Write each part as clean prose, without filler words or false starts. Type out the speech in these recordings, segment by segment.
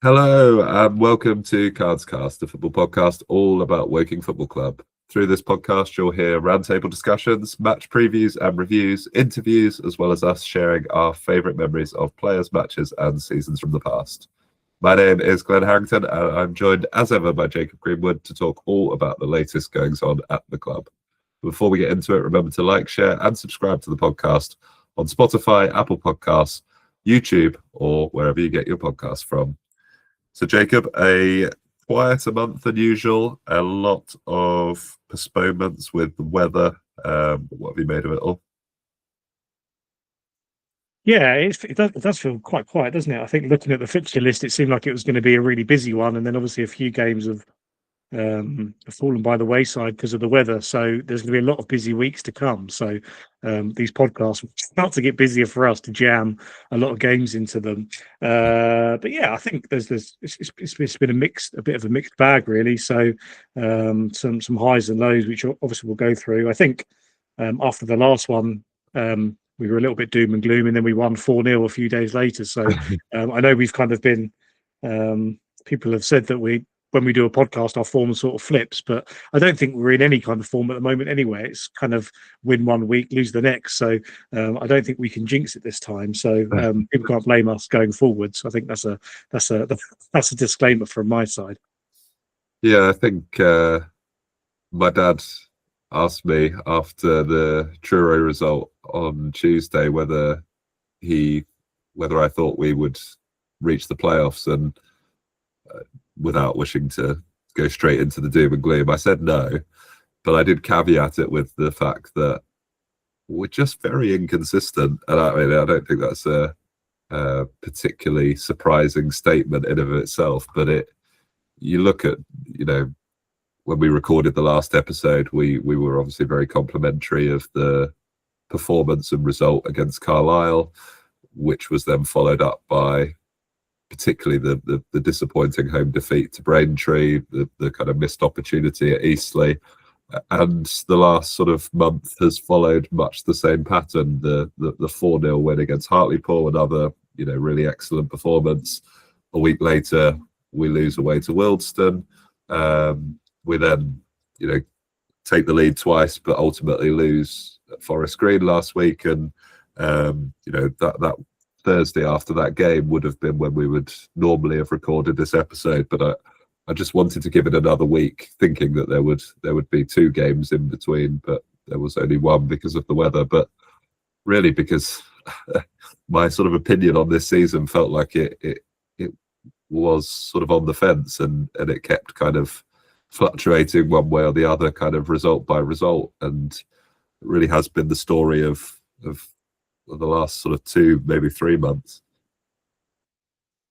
Hello and welcome to CardsCast, a football podcast all about Woking Football Club. Through this podcast, you'll hear roundtable discussions, match previews and reviews, interviews, as well as us sharing our favourite memories of players, matches and seasons from the past. My name is Glen Harrington and I'm joined as ever by Jacob Greenwood to talk all about the latest goings on at the club. Before we get into it, remember to like, share and subscribe to the podcast on Spotify, Apple Podcasts, YouTube or wherever you get your podcasts from. So, Jacob, a quieter month than usual, a lot of postponements with the weather. What have you made of it all? Yeah, it does feel quite quiet, doesn't it? I think looking at the fixture list, it seemed like it was going to be a really busy one, and then obviously a few games have fallen by the wayside because of the weather. So there's going to be a lot of busy weeks to come. So these podcasts will start to get busier for us to jam a lot of games into them. But yeah, I think it's been a bit of a mixed bag really. So some highs and lows, which obviously we'll go through. I think after the last one. We were a little bit doom and gloom, and then we won 4-0 a few days later. So I know we've kind of been. People have said that when we do a podcast, our form sort of flips, but I don't think we're in any kind of form at the moment anyway. It's kind of win one week, lose the next. So I don't think we can jinx it this time. So people can't blame us going forward. So I think that's a disclaimer from my side. Yeah, I think my dad asked me after the Truro result on Tuesday whether I thought we would reach the playoffs, and without wishing to go straight into the doom and gloom, I said no, but I did caveat it with the fact that we're just very inconsistent, and I don't think that's a particularly surprising statement in of itself. But you look at when we recorded the last episode, we were obviously very complimentary of the performance and result against Carlisle, which was then followed up by particularly the disappointing home defeat to Braintree, the kind of missed opportunity at Eastleigh. And the last sort of month has followed much the same pattern. The 4-0 win against Hartlepool, another really excellent performance. A week later, we lose away to Wildston. We then, take the lead twice, but ultimately lose at Forest Green last week. And, that Thursday after that game would have been when we would normally have recorded this episode. But I just wanted to give it another week, thinking that there would be two games in between, but there was only one because of the weather. But really, because my sort of opinion on this season felt like it was sort of on the fence, and it kept kind of fluctuating one way or the other, kind of result by result, and it really has been the story of the last sort of 2, maybe 3 months.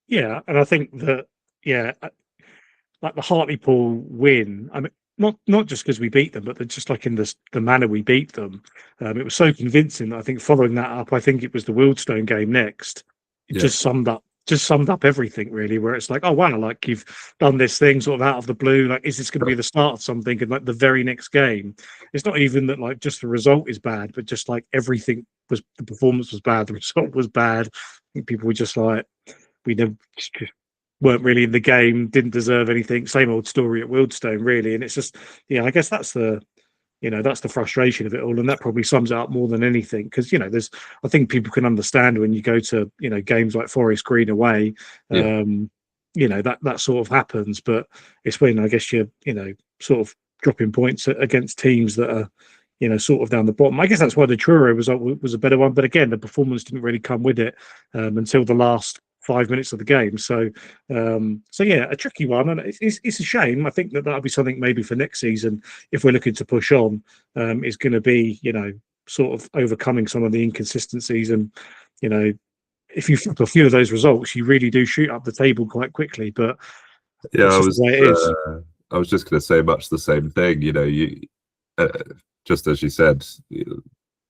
Yeah, and I think that like the Hartlepool win. I mean, not just because we beat them, but just like in the manner we beat them, it was so convincing that I think following that up, I think it was the Wildstone game next. It just summed up everything really, where it's like, oh wow, like you've done this thing sort of out of the blue, like is this going to be the start of something? And like the very next game, it's not even that like just the result is bad, but just like everything was, the performance was bad, the result was bad. I think people were just like, we just weren't really in the game, didn't deserve anything. Same old story at Wildstone really. And it's just, I guess that's the frustration of it all, and that probably sums it up more than anything. Because I think people can understand when you go to games like Forest Green away, that sort of happens. But it's when I guess you're sort of dropping points against teams that are sort of down the bottom. I guess that's why the Truro was a better one. But again, the performance didn't really come with it until the last 5 minutes of the game. So yeah, a tricky one, and it's a shame. I think that'll be something maybe for next season if we're looking to push on. Is going to be sort of overcoming some of the inconsistencies, and if you flip a few of those results, you really do shoot up the table quite quickly. But yeah, I was just going to say much the same thing. You just as you said,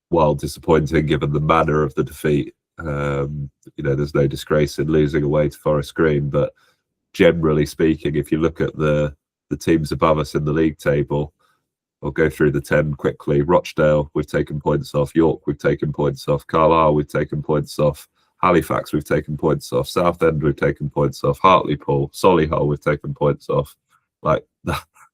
while disappointing given the manner of the defeat. There's no disgrace in losing away to Forest Green, but generally speaking, if you look at the teams above us in the league table, I'll go through the 10 quickly. Rochdale, we've taken points off. York, we've taken points off. Carlisle, we've taken points off. Halifax we've taken points off, Southend we've taken points off, Hartlepool, Solihull we've taken points off. Like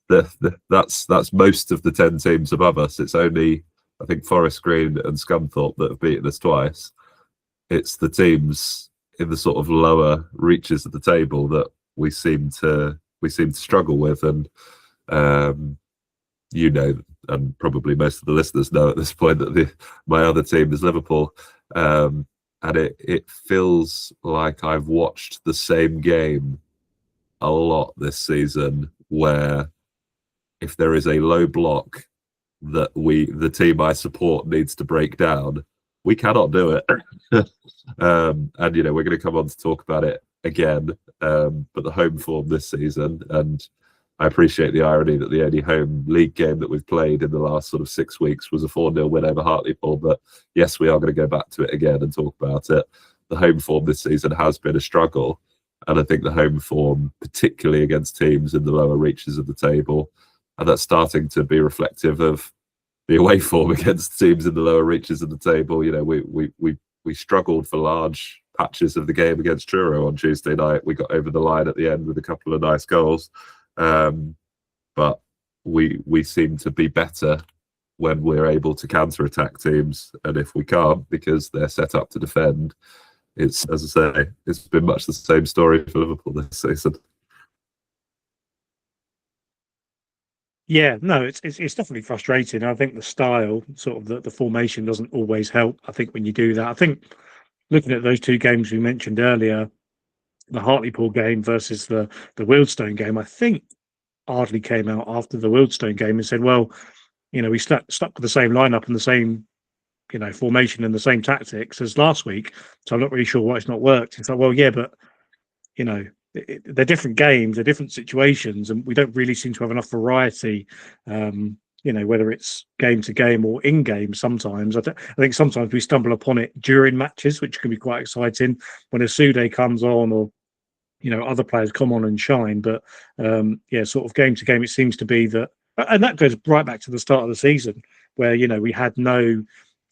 that's most of the 10 teams above us. It's only, I think, Forest Green and Scunthorpe that have beaten us twice. It's the teams in the sort of lower reaches of the table that we seem to struggle with, and you know, and probably most of the listeners know at this point that my other team is Liverpool, and it feels like I've watched the same game a lot this season, where if there is a low block that the team I support needs to break down, we cannot do it. And you know, we're going to come on to talk about it again, but the home form this season, and I appreciate the irony that the only home league game that we've played in the last sort of 6 weeks was a 4-0 win over Hartlepool. But yes, we are going to go back to it again and talk about it. The home form this season has been a struggle, and I think the home form, particularly against teams in the lower reaches of the table, and that's starting to be reflective of the away form against teams in the lower reaches of the table. You know, we struggled for large patches of the game against Truro on Tuesday night. We got over the line at the end with a couple of nice goals, but we seem to be better when we're able to counter-attack teams, and if we can't because they're set up to defend, it's, as I say, it's been much the same story for Liverpool this season. Yeah, no, it's definitely frustrating. I think the style, sort of the formation, doesn't always help. I think when you do that, I think looking at those two games we mentioned earlier, the Hartlepool game versus the Wealdstone game, I think Ardley came out after the Wealdstone game and said, well, you know, we stuck with the same lineup and the same, you know, formation and the same tactics as last week, so I'm not really sure why it's not worked. It's like, well, yeah, but you know, they're different games, they're different situations, and we don't really seem to have enough variety. You know, whether it's game to game or in game. Sometimes I think sometimes we stumble upon it during matches, which can be quite exciting when a Sude comes on, or you know, other players come on and shine. But yeah, sort of game to game, it seems to be that, and that goes right back to the start of the season, where you know we had no.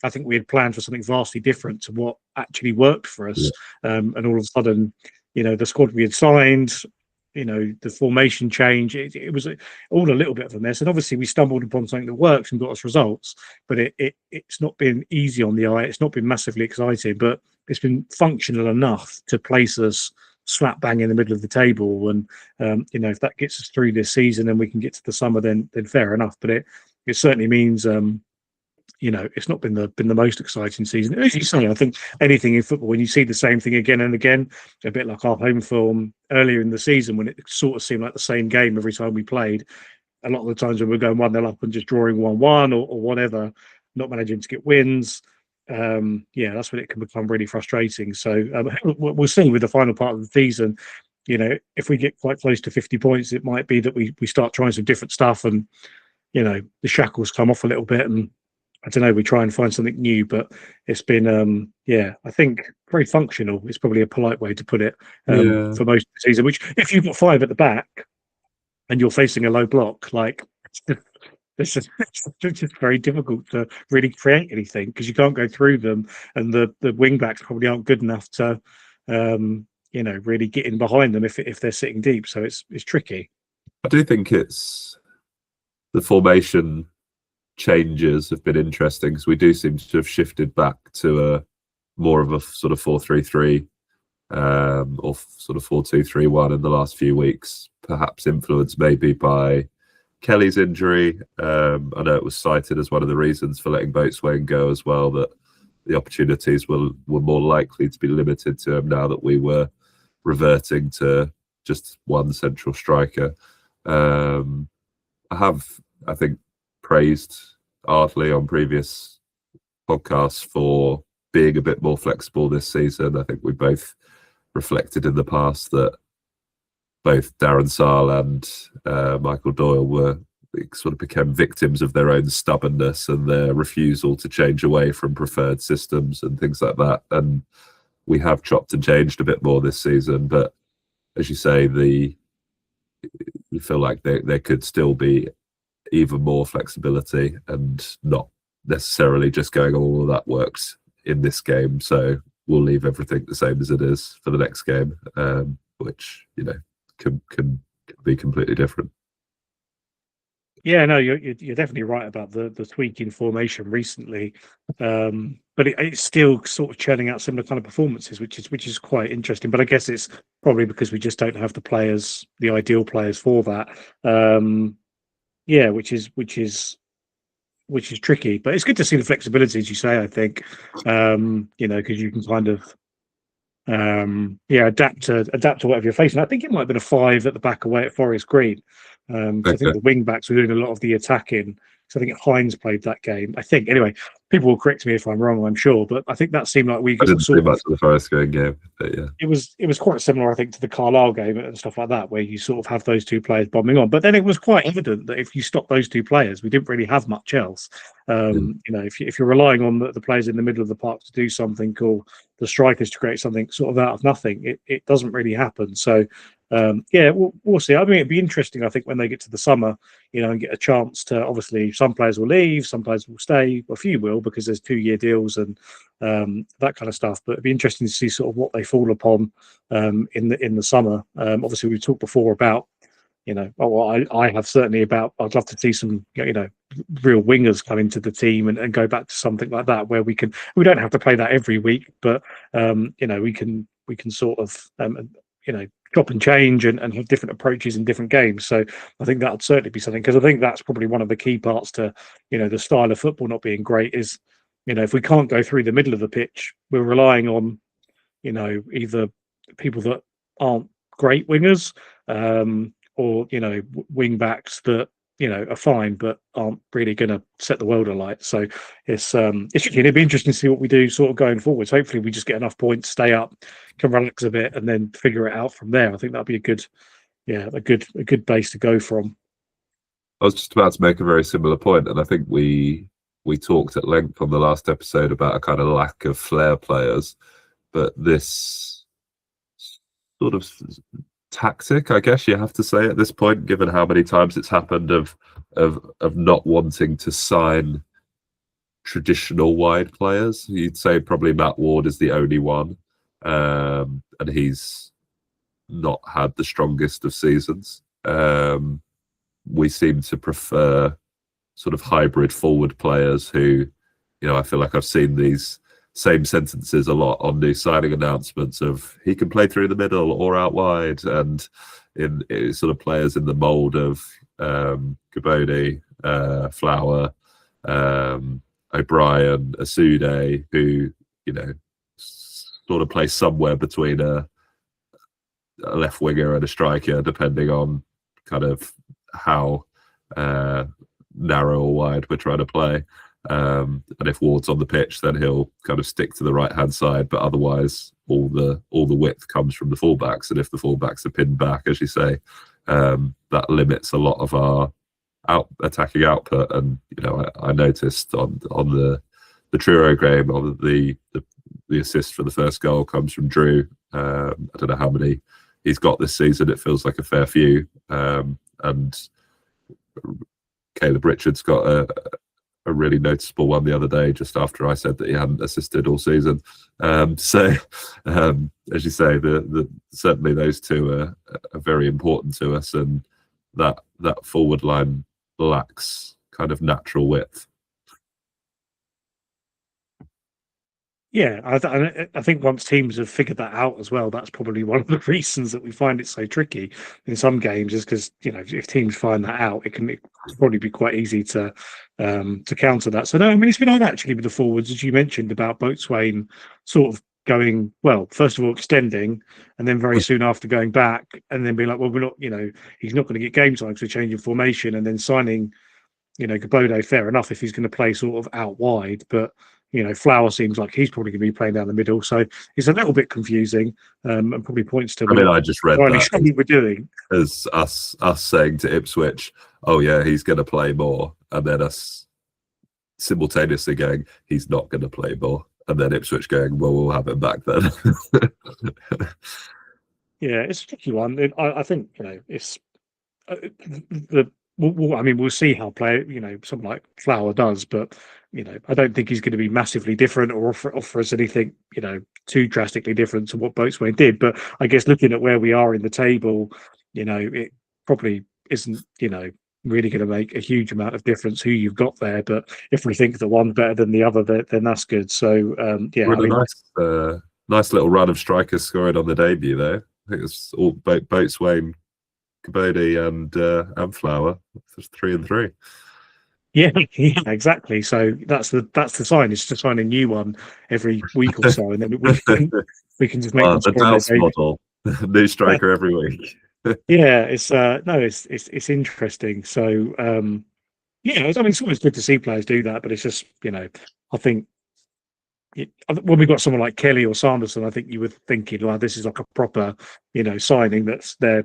I think we had planned for something vastly different to what actually worked for us, and all of a sudden, you know, the squad we had signed, you know, the formation change, it was all a little bit of a mess. And obviously we stumbled upon something that works and got us results, but it's not been easy on the eye. It's not been massively exciting, but it's been functional enough to place us slap bang in the middle of the table. And, you know, if that gets us through this season and we can get to the summer, then fair enough. But it certainly means, you know, it's not been the most exciting season. As you say, I think anything in football, when you see the same thing again and again, a bit like our home form earlier in the season, when it sort of seemed like the same game every time we played, a lot of the times when we're going 1-0 up and just drawing 1-1 or whatever, not managing to get wins, yeah, that's when it can become really frustrating. So we'll see with the final part of the season. You know, if we get quite close to 50 points, it might be that we start trying some different stuff, and you know, the shackles come off a little bit, and I don't know, we try and find something new. But it's been, yeah, I think very functional is probably a polite way to put it, for most of the season. Which, if you've got 5 at the back and you're facing a low block, like it's just very difficult to really create anything because you can't go through them, and the wing backs probably aren't good enough to, you know, really get in behind them if they're sitting deep. So it's tricky. I do think it's the formation changes have been interesting because we do seem to have shifted back to a more of a sort of 4-3-3 or sort of 4-2-3-1 in the last few weeks, perhaps influenced maybe by Kelly's injury. I know it was cited as one of the reasons for letting Boatswain go as well, that the opportunities were more likely to be limited to him now that we were reverting to just one central striker. I think, praised Ardley on previous podcasts for being a bit more flexible this season. I think we both reflected in the past that both Darren Sarll and Michael Doyle sort of became victims of their own stubbornness and their refusal to change away from preferred systems and things like that. And we have chopped and changed a bit more this season. But as you say, you feel like there could still be even more flexibility and not necessarily just going, oh, well, that works in this game, so we'll leave everything the same as it is for the next game, which can be completely different. Yeah, no, you're definitely right about the tweak in formation recently, but it's still sort of churning out similar kind of performances, which is quite interesting. But I guess it's probably because we just don't have the players, the ideal players for that. Yeah, which is tricky, but it's good to see the flexibility, as you say. I think, because you can kind of adapt to whatever you're facing. I think it might have been a 5 at the back away at Forest Green. So I think the wing backs were doing a lot of the attacking. So I think Hines played that game. I think anyway. People will correct me if I'm wrong. I'm sure, but I think that seemed like we I didn't see sort much of of the Forest Green game, but yeah, it was quite similar, I think, to the Carlisle game and stuff like that, where you sort of have those two players bombing on. But then it was quite evident that if you stop those two players, we didn't really have much else. If you're relying on the players in the middle of the park to do something, or the strikers to create something sort of out of nothing, it doesn't really happen. So we'll see. I mean, it'd be interesting, I think, when they get to the summer, and get a chance to, obviously, some players will leave, some players will stay, a few will, because there's 2-year deals and that kind of stuff. But it'd be interesting to see sort of what they fall upon in the summer. Obviously, we've talked before about, I have certainly about, I'd love to see some, real wingers come into the team and go back to something like that, where we don't have to play that every week, but we can sort of chop and change and have different approaches in different games. So I think that would certainly be something, because I think that's probably one of the key parts to, the style of football not being great is, if we can't go through the middle of the pitch, we're relying on, either people that aren't great wingers, or wing backs that are fine but aren't really going to set the world alight. So it's tricky. It'd be interesting to see what we do sort of going forwards. Hopefully we just get enough points, stay up, can relax a bit, and then figure it out from there. I think that'd be a good base to go from. I was just about to make a very similar point, and I think we talked at length on the last episode about a kind of lack of flair players, but this sort of tactic, I guess you have to say at this point, given how many times it's happened, of not wanting to sign traditional wide players. You'd say probably Matt Ward is the only one, and he's not had the strongest of seasons. We seem to prefer sort of hybrid forward players who, I feel like I've seen these same sentences a lot on new signing announcements of he can play through the middle or out wide, and in sort of players in the mould of Gaboni, Flower, O'Brien, Asude, who sort of play somewhere between a left winger and a striker, depending on kind of how narrow or wide we're trying to play. And if Ward's on the pitch, then he'll kind of stick to the right hand side, but otherwise all the width comes from the fullbacks. And if the fullbacks are pinned back, as you say, that limits a lot of our attacking output. And I noticed on the Truro game, on the assist for the first goal comes from Drew. I don't know how many he's got this season. It feels like a fair few. And Caleb Richards got a really noticeable one the other day, just after I said that he hadn't assisted all season. As you say, certainly those two are very important to us, and that forward line lacks kind of natural width. Yeah, I think once teams have figured that out as well, that's probably one of the reasons that we find it so tricky in some games, is because if teams find that out, it can probably be quite easy to counter that. So no, I mean, it's been on actually with the forwards, as you mentioned, about Boatswain sort of going, well, first of all extending, and then very soon after going back, and then being like, well, we're not, he's not going to get game time because we're changing formation, and then signing, Gabode, fair enough if he's going to play sort of out wide, but Flower seems like he's probably going to be playing down the middle, so it's a little bit confusing, and probably points to. I just read that we're doing as us saying to Ipswich, "Oh yeah, he's going to play more," and then us simultaneously going, "He's not going to play more," and then Ipswich going, "Well, we'll have him back then." Yeah, it's a tricky one. I think it's the I mean, we'll see how someone like Flower does, but I don't think he's going to be massively different or offer us anything too drastically different to what Boatswain did. But I guess looking at where we are in the table, it probably isn't really going to make a huge amount of difference who you've got there. But if we think that one's better than the other, then that's good. So yeah, We're I in mean, a nice little run of strikers scoring on the debut though. I think it's all Boatswain, Cabody, and Flower. It's 3 and 3. yeah, yeah, exactly. So that's the sign. It's to sign a new one every week or so, and then we can just make them The score on their Douse debut. model, new striker every week. Yeah, it's no, it's interesting. So yeah, I mean, it's always good to see players do that, but it's just I think when we got someone like Kelly or Sanderson, I think you were thinking, well, this is like a proper signing that's there,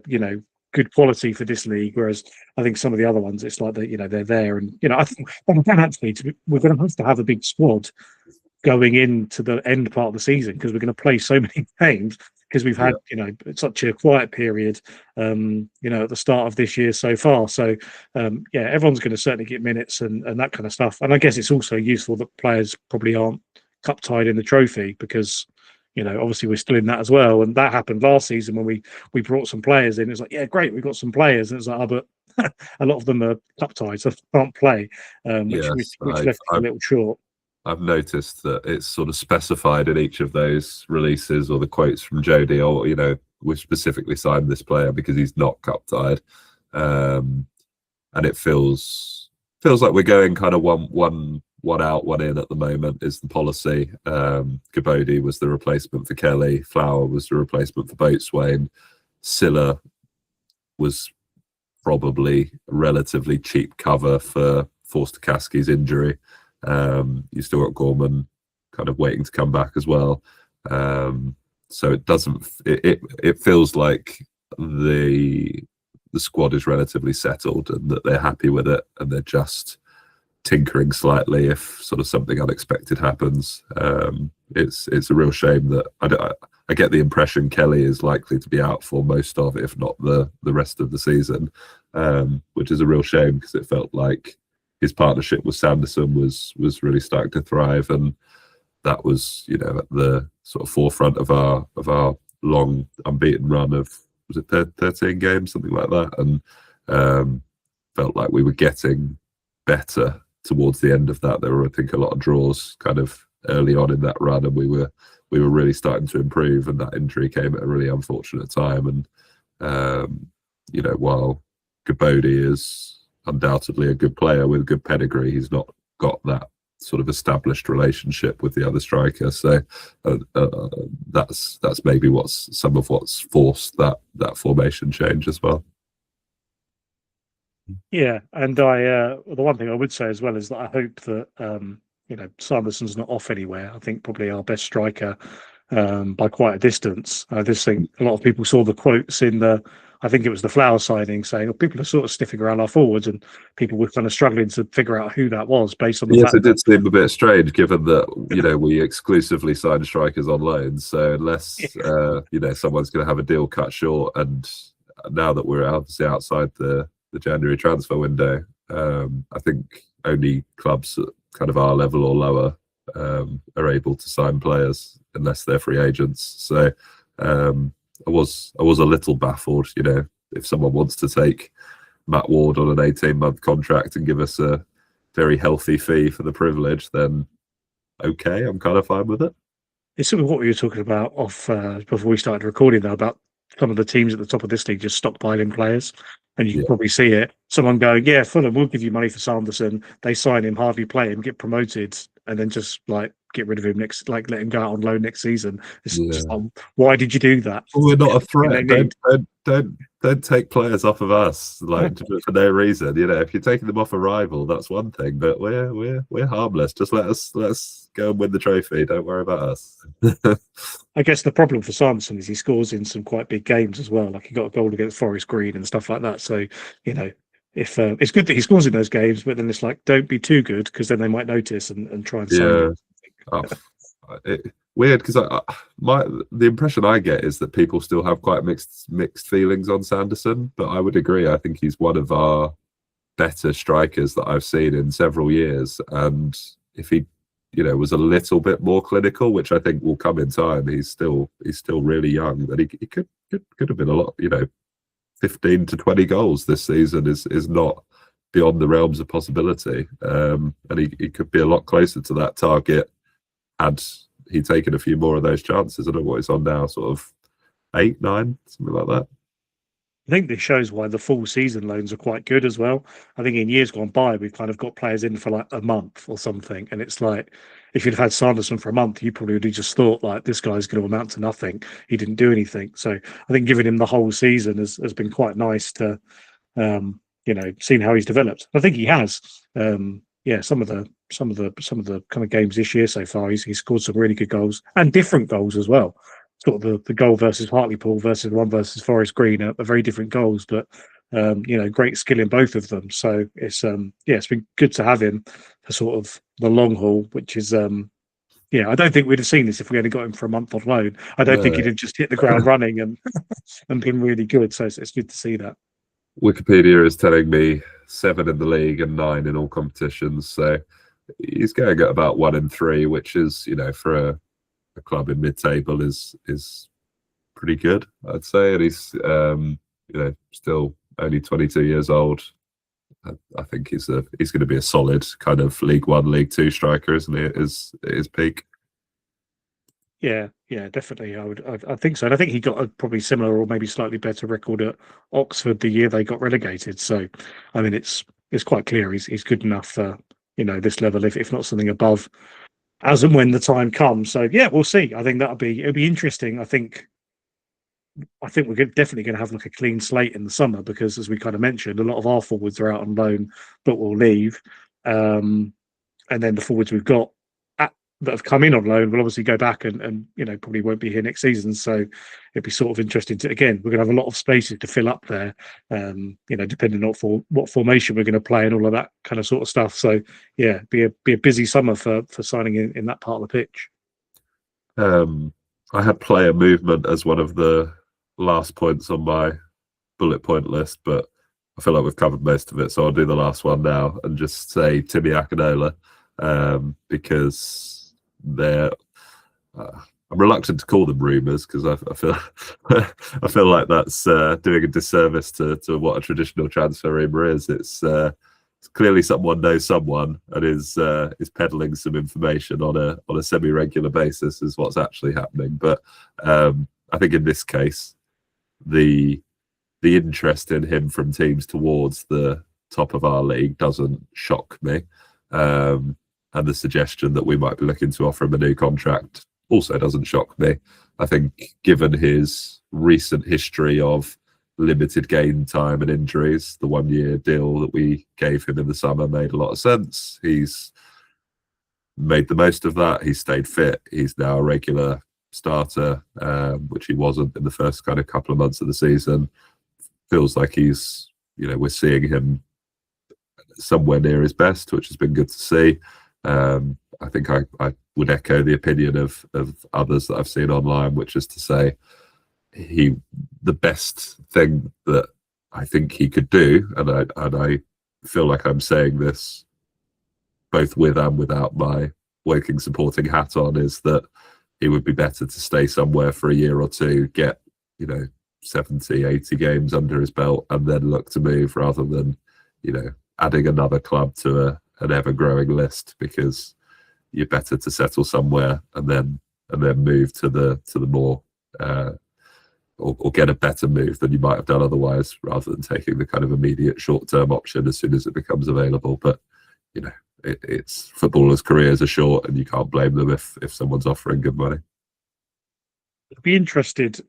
good quality for this league. Whereas I think some of the other ones, it's like that, they're there, and I think we're going to have a big squad going into the end part of the season because we're going to play so many games because we've had such a quiet period at the start of this year so far. So yeah, everyone's going to certainly get minutes and that kind of stuff. And I guess it's also useful that players probably aren't cup tied in the trophy because obviously we're still in that as well. And that happened last season when we brought some players in. It's like, yeah, great, we've got some players, and it's like, oh, but a lot of them are cup tied, so they can't play, which Yes, left it a little short. I've noticed that it's sort of specified in each of those releases or the quotes from Jody, or we specifically signed this player because he's not cup tied, and it feels like we're going kind of one out, one in at the moment is the policy. Cabody was the replacement for Kelly, Flower was the replacement for Boatswain, Silla was probably a relatively cheap cover for Forster-Caskey's injury. You still got Gorman kind of waiting to come back as well. So it doesn't. It feels like the squad is relatively settled and that they're happy with it, and they're just tinkering slightly if sort of something unexpected happens. It's a real shame that I get the impression Kelly is likely to be out for most of, if not the rest of the season, which is a real shame because it felt like his partnership with Sanderson was really starting to thrive, and that was at the sort of forefront of our long unbeaten run of, was it 13 games, something like that, and felt like we were getting better towards the end of that. There were, I think, a lot of draws kind of early on in that run, and we were really starting to improve, and that injury came at a really unfortunate time. And while Cabody is undoubtedly a good player with good pedigree, he's not got that sort of established relationship with the other striker. So that's maybe some of what's forced that formation change as well. Yeah, and the one thing I would say as well is that I hope that Sanderson's not off anywhere. I think probably our best striker by quite a distance. I just think a lot of people saw the quotes in I think it was the Flower signing saying, people are sort of sniffing around our forwards, and people were kind of struggling to figure out who that was based on the fact it did seem a bit strange given that we exclusively sign strikers on loan. So unless someone's going to have a deal cut short, and now that we're obviously outside the January transfer window, I think only clubs at kind of our level or lower are able to sign players unless they're free agents. So I was a little baffled. If someone wants to take Matt Ward on an 18-month contract and give us a very healthy fee for the privilege, then okay, I'm kind of fine with it. It's sort of what we were talking about off before we started recording, though, about some of the teams at the top of this league just stockpiling players. And you can probably see it. Someone going, yeah, Fulham, we'll give you money for Sanderson. They sign him, hardly play him, get promoted, and then just get rid of him let him go out on loan next season. It's just like, why did you do that? Well, we're not a threat. Don't take players off of us for no reason. If you're taking them off a rival, that's one thing. But we're harmless. Just let us go and win the trophy. Don't worry about us. I guess the problem for Sanderson is he scores in some quite big games as well. Like he got a goal against Forest Green and stuff like that. So if it's good that he scores in those games, but then it's like, don't be too good because then they might notice and try and sign him. Weird because the impression I get is that people still have quite mixed feelings on Sanderson, but I would agree. I think he's one of our better strikers that I've seen in several years. And if he, was a little bit more clinical, which I think will come in time, he's still really young. That he could have been a lot. 15 to 20 goals this season is not beyond the realms of possibility. And he could be a lot closer to that target had he taken a few more of those chances. I don't know what he's on now, sort of 8, 9, something like that. I think this shows why the full season loans are quite good as well. I think in years gone by, we've kind of got players in for like a month or something. And it's like, if you'd have had Sanderson for a month, you probably would have just thought like, this guy's going to amount to nothing. He didn't do anything. So I think giving him the whole season has been quite nice to, seeing how he's developed. I think he has. Some of the kind of games this year so far, he's scored some really good goals and different goals as well. Sort of the goal versus Hartlepool versus the one versus Forest Green are very different goals, but great skill in both of them. So it's it's been good to have him for sort of the long haul, which is I don't think we'd have seen this if we only got him for a month on loan. I don't think he'd have just hit the ground running and and been really good. So it's good to see that. Wikipedia is telling me 7 in the league and 9 in all competitions. So he's going at about 1 in 3, which is, for a club in mid-table is pretty good, I'd say. And he's still only 22 years old. I think he's going to be a solid kind of League One, League Two striker, isn't he? At his peak. Yeah, definitely. I think so. And I think he got a probably similar or maybe slightly better record at Oxford the year they got relegated. So, I mean, it's quite clear he's good enough for this level, if not something above, as and when the time comes. So yeah, we'll see. I think it'll be interesting. I think we're definitely going to have like a clean slate in the summer because, as we kind of mentioned, a lot of our forwards are out on loan but will leave, and then the forwards we've got that have come in on loan will obviously go back and probably won't be here next season. So it'd be sort of interesting to, again, we're going to have a lot of spaces to fill up there, depending on what formation we're going to play and all of that kind of sort of stuff. So yeah, be a busy summer for signing in that part of the pitch. I had player movement as one of the last points on my bullet point list, but I feel like we've covered most of it. So I'll do the last one now and just say Timmy Akinola, because they're I'm reluctant to call them rumours because I feel like that's doing a disservice to what a traditional transfer rumour is. It's clearly someone knows someone and is peddling some information on a semi-regular basis is what's actually happening. But I think in this case, the interest in him from teams towards the top of our league doesn't shock me. And the suggestion that we might be looking to offer him a new contract also doesn't shock me. I think given his recent history of limited game time and injuries, the 1-year deal that we gave him in the summer made a lot of sense. He's made the most of that. He's stayed fit. He's now a regular starter, which he wasn't in the first kind of couple of months of the season. Feels like he's, we're seeing him somewhere near his best, which has been good to see. I think I would echo the opinion of others that I've seen online, which is to say the best thing that I think he could do, and I feel like I'm saying this both with and without my Woking supporting hat on, is that it would be better to stay somewhere for a year or two, get 70, 80 games under his belt, and then look to move rather than adding another club to an ever-growing list, because you're better to settle somewhere and then move to the more or get a better move than you might have done otherwise, rather than taking the kind of immediate short-term option as soon as it becomes available. But it's footballers' careers are short, and you can't blame them if someone's offering good money. I'd be interested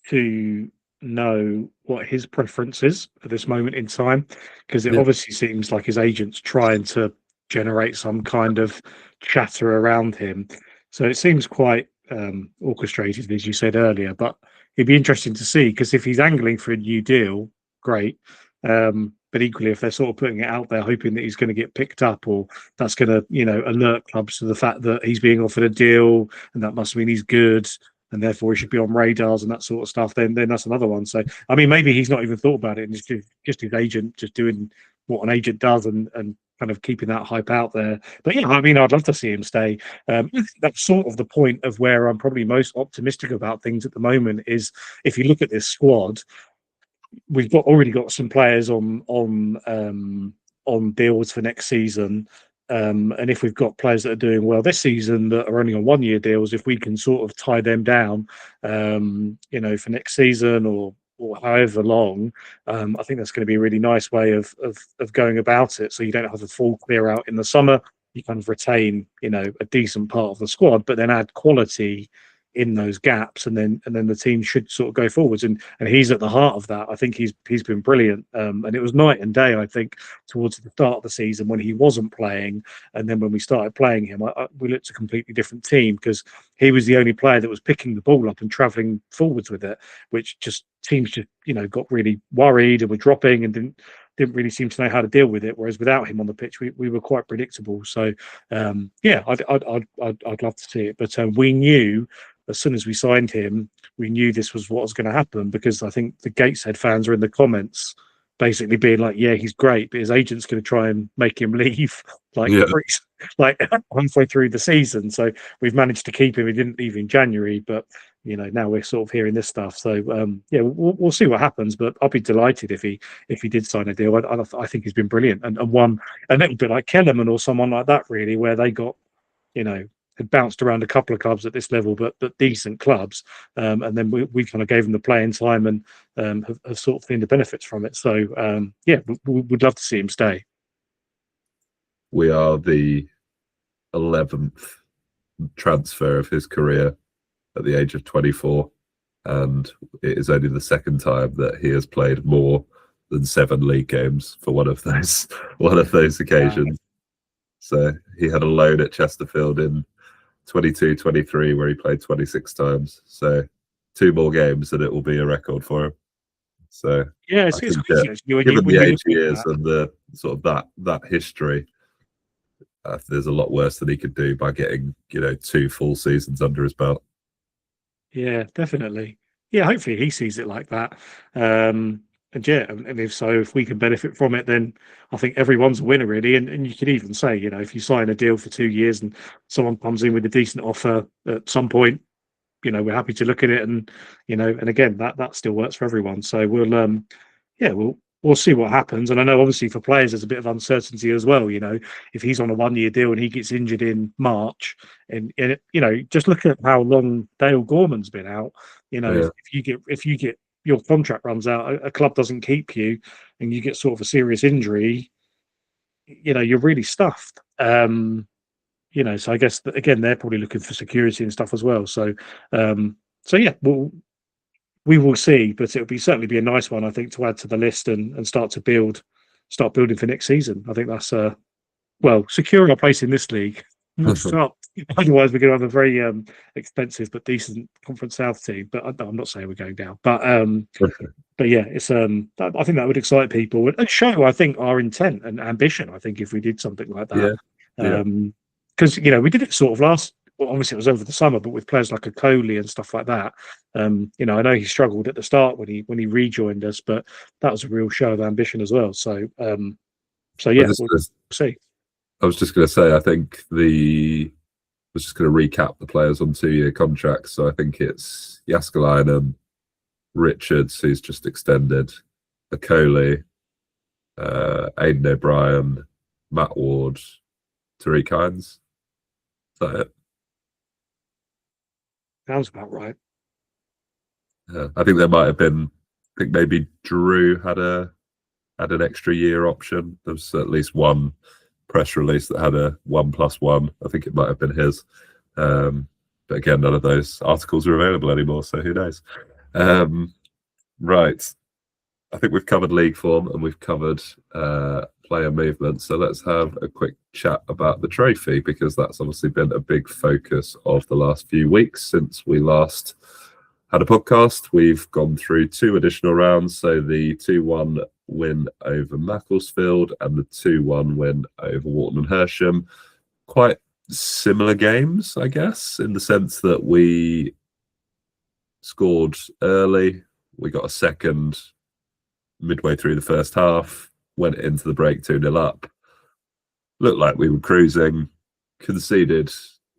to know what his preference is at this moment in time, because it obviously seems like his agent's trying to generate some kind of chatter around him. So it seems quite orchestrated, as you said earlier, but it'd be interesting to see, because if he's angling for a new deal, great. But equally, if they're sort of putting it out there, hoping that he's going to get picked up, or that's going to, alert clubs to the fact that he's being offered a deal, and that must mean he's good, and therefore he should be on radars and that sort of stuff, then that's another one. So, I mean, maybe he's not even thought about it, and it's just his agent just doing what an agent does, and kind of keeping that hype out there. But yeah, I mean, I'd love to see him stay. That's sort of the point of where I'm probably most optimistic about things at the moment. Is if you look at this squad, we've already got some players on deals for next season. And if we've got players that are doing well this season that are only on 1 year deals, if we can sort of tie them down, for next season or however long, I think that's going to be a really nice way of going about it. So you don't have a full clear out in the summer. You kind of retain, a decent part of the squad, but then add quality in those gaps, and then the team should sort of go forwards. And he's at the heart of that. I think he's been brilliant. And it was night and day, I think, towards the start of the season when he wasn't playing, and then when we started playing him, we looked a completely different team, because he was the only player that was picking the ball up and travelling forwards with it, which just teams just got really worried and were dropping and didn't really seem to know how to deal with it. Whereas without him on the pitch, we were quite predictable. So yeah, I'd love to see it. But we knew as soon as we signed him, we knew this was what was going to happen, because I think the Gateshead fans are in the comments basically being like, yeah, he's great, but his agent's going to try and make him leave like halfway through the season. So we've managed to keep him. He didn't leave in January, but now we're sort of hearing this stuff. So yeah, we'll see what happens. But I'll be delighted if he did sign a deal. I think he's been brilliant, and won a little bit like Kellerman or someone like that, really, where they got had bounced around a couple of clubs at this level, but decent clubs, and then we kind of gave them the playing time, and have sort of seen the benefits from it. So yeah, we'd love to see him stay. We are the 11th transfer of his career at the age of 24, and it is only the second time that he has played more than 7 league games for one of those occasions. Wow. So he had a loan at Chesterfield in 22-23 where he played 26 times. So 2 more games and it will be a record for him. So yeah, it's crazy. Given the age he is and the sort of that history, there's a lot worse that he could do by getting 2 full seasons under his belt. Yeah, definitely. Yeah, hopefully he sees it like that. And yeah, and if so, if we can benefit from it, then I think everyone's a winner, really. And you could even say, if you sign a deal for 2 years and someone comes in with a decent offer at some point, we're happy to look at it, and and again, that still works for everyone. So we'll see what happens. And I know obviously for players there's a bit of uncertainty as well. If he's on a 1-year deal and he gets injured in March, and just look at how long Dale Gorman's been out. If you get your contract runs out, a club doesn't keep you, and you get sort of a serious injury, you're really stuffed. So I guess that, again, they're probably looking for security and stuff as well. So yeah, we will see, but it'll certainly be a nice one, I think, to add to the list and start building for next season. I think that's securing our place in this league. Otherwise, we're going to have a very expensive but decent Conference South team. But I'm not saying we're going down. But yeah, it's I think that would excite people and show, I think, our intent and ambition. I think if we did something like that, because we did it sort of obviously it was over the summer, but with players like a Coley and stuff like that. I know he struggled at the start when he rejoined us, but that was a real show of ambition as well. So yeah, we'll see. I was just going to say, I think I was just going to recap the players on 2-year contracts. So I think it's Jaskalainen, Richards, who's just extended, Akoli, Aidan O'Brien, Matt Ward, Tariq Hines. Is that it? Sounds about right. I think there might have been. I think maybe Drew had an extra year option. There was at least one press release that had a 1+1. I think it might have been his. But again, none of those articles are available anymore, so who knows? Right. I think we've covered league form and we've covered player movement. So let's have a quick chat about the trophy, because that's obviously been a big focus of the last few weeks since we last had a podcast. We've gone through 2 additional rounds. So the 2-1 win over Macclesfield and the 2-1 win over Wharton and Hersham. Quite similar games, I guess, in the sense that we scored early. We got a second midway through the first half. went into the break 2-0 up. Looked like we were cruising, conceded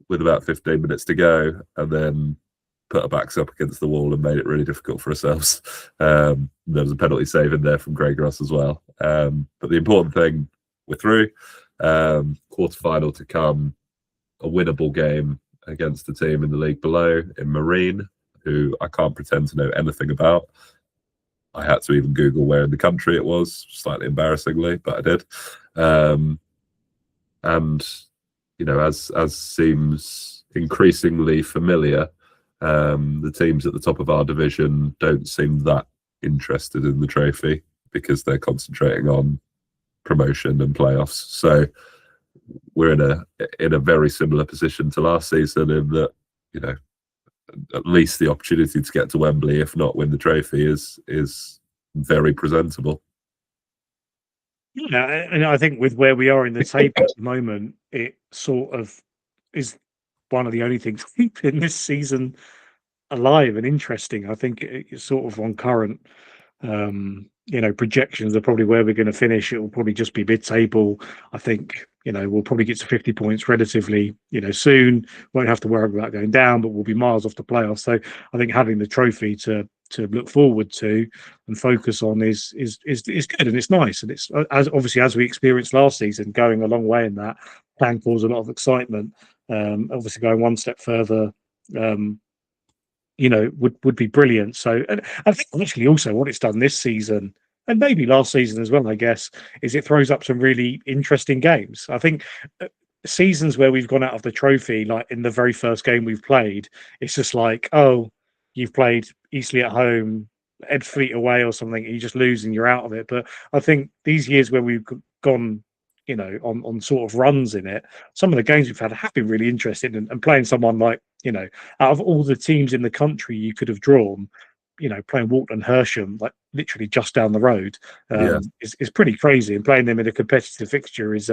with about 15 minutes to go, and then put our backs up against the wall and made it really difficult for ourselves. There was a penalty save in there from Greg Ross as well. But the important thing, we're through. Quarter-final to come, a winnable game against the team in the league below in Marine, who I can't pretend to know anything about. I had to even Google where in the country it was, slightly embarrassingly, but I did. And, you know, as seems increasingly familiar, the teams at the top of our division don't seem that interested in the trophy because they're concentrating on promotion and playoffs. So we're in a very similar position to last season in that, you know, at least the opportunity to get to Wembley, if not win the trophy, is very presentable. Yeah, and I think with where we are in the table at the moment, it sort of is one of the only things keeping this season alive and interesting. I think it's sort of on current, you know, projections are probably where we're going to finish. It will probably just be mid-table. I think, you know, we'll probably get to 50 points relatively, you know, soon. Won't have to worry about going down, but we'll be miles off the playoffs. So I think having the trophy to look forward to and focus on is good, and it's nice, and it's as obviously as we experienced last season, going a long way in that can cause a lot of excitement. Obviously, going one step further, you know, would be brilliant. So, and I think actually also what it's done this season, and maybe last season as well, I guess, is it throws up some really interesting games. I think seasons where we've gone out of the trophy, like in the very first game we've played, it's just like, oh, you've played Eastleigh at home, Edfleet away or something, and you just lose and you're out of it. But I think these years where we've gone, you know, on sort of runs in it, some of the games we've had have been really interesting, and playing someone like, you know, out of all the teams in the country you could have drawn, you know, playing Walton Hersham, like literally just down the road, is pretty crazy, and playing them in a competitive fixture is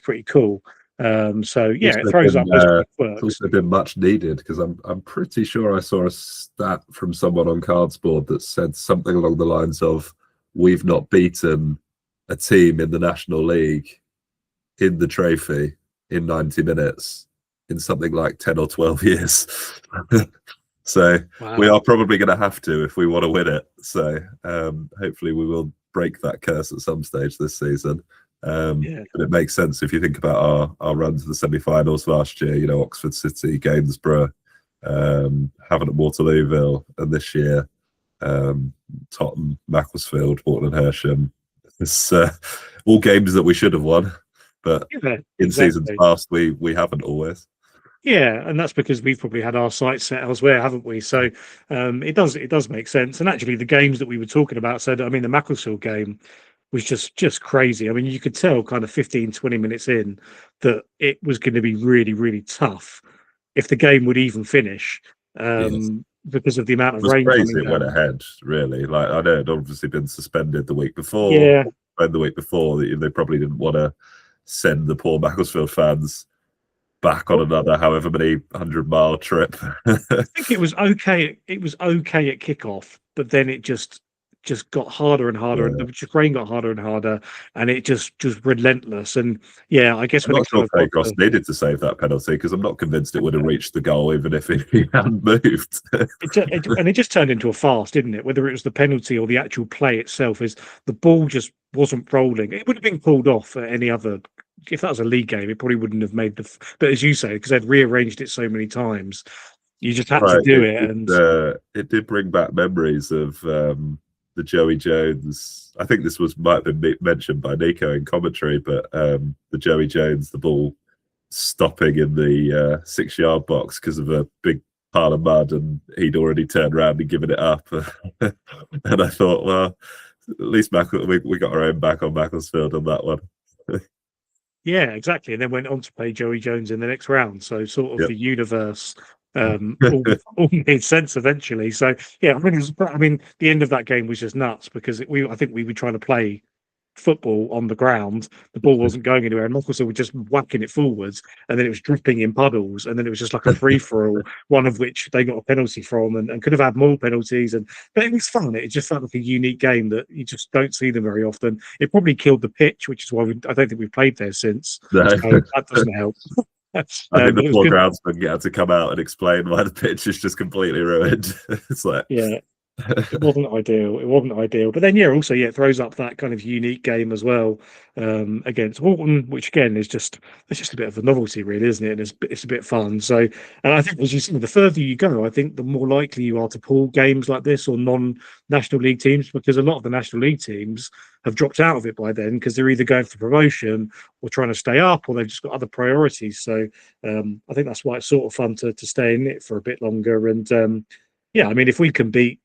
pretty cool. So yeah, it throws up those quick It's works. also been much needed because I'm pretty sure I saw a stat from someone on Cardsboard that said something along the lines of, we've not beaten a team in the National League in the trophy in 90 minutes in something like 10 or 12 years. So Wow. we are probably going to have to if we want to win it. So hopefully we will break that curse at some stage this season. Yeah. But it makes sense if you think about our run to the semi-finals last year, you know, Oxford City, Gainsborough, Havant at Waterlooville, and this year Tottenham, Macclesfield, Walton and Hersham. It's all games that we should have won, but Yeah, in seasons past we haven't always. Yeah, and that's because we've probably had our sights set elsewhere, haven't we? So it does make sense. And actually, the games that we were talking about, so I mean, the Macclesfield game was just crazy. I mean, you could tell kind of 15, 20 minutes in that it was going to be really, really tough if the game would even finish, Yes. because of the amount It of was rain crazy. coming It went down. ahead, really. Like, I know it'd obviously been suspended the week before. Yeah. And the week before, they probably didn't want to send the poor Macclesfield fans back on another however many 100-mile trip. I think it was okay. It was okay at kickoff, but then it just got harder and harder, and the rain got harder and harder, and it just relentless. And yeah, I guess I'm when not it kind sure of Craig got Ross needed to save that penalty because I'm not convinced it would have reached the goal even if he hadn't moved. it just turned into a farce, didn't it? Whether it was the penalty or the actual play itself, is the ball just wasn't rolling. It would have been pulled off at any other. If that was a league game, it probably wouldn't have made the. But as you say, because they'd rearranged it so many times, you just had to Right, do it. And it did bring back memories of the Joey Jones. I think this might have been mentioned by Nico in commentary, but the Joey Jones, the ball stopping in the 6-yard box because of a big pile of mud, and he'd already turned around and given it up. And I thought, well, at least we got our own back on Macclesfield on that one. yeah, exactly. And then went on to play Joey Jones in the next round. So sort of Yep. the universe all made sense eventually. So yeah, I mean, the end of that game was just nuts because I think we were trying to play football on the ground, the ball wasn't going anywhere, and Mickelson was just whacking it forwards, and then it was dripping in puddles, and then it was just like a free for all. One of which they got a penalty from, and could have had more penalties. But it was fun. It just felt like a unique game that you just don't see them very often. It probably killed the pitch, which is why I don't think we've played there since. No. So that doesn't help. I think But the it was poor good. groundsman had to come out and explain why the pitch is just completely ruined. It's like, Yeah, it wasn't ideal. It wasn't ideal. But then, yeah, also, yeah, it throws up that kind of unique game as well, against Walton, which again is it's just a bit of a novelty, really, isn't it? And it's a bit fun. So, and I think, as you see, the further you go, I think the more likely you are to pull games like this or non-national league teams, because a lot of the national league teams have dropped out of it by then because they're either going for promotion or trying to stay up, or they've just got other priorities. So, I think that's why it's sort of fun to stay in it for a bit longer. And yeah, I mean, if we can beat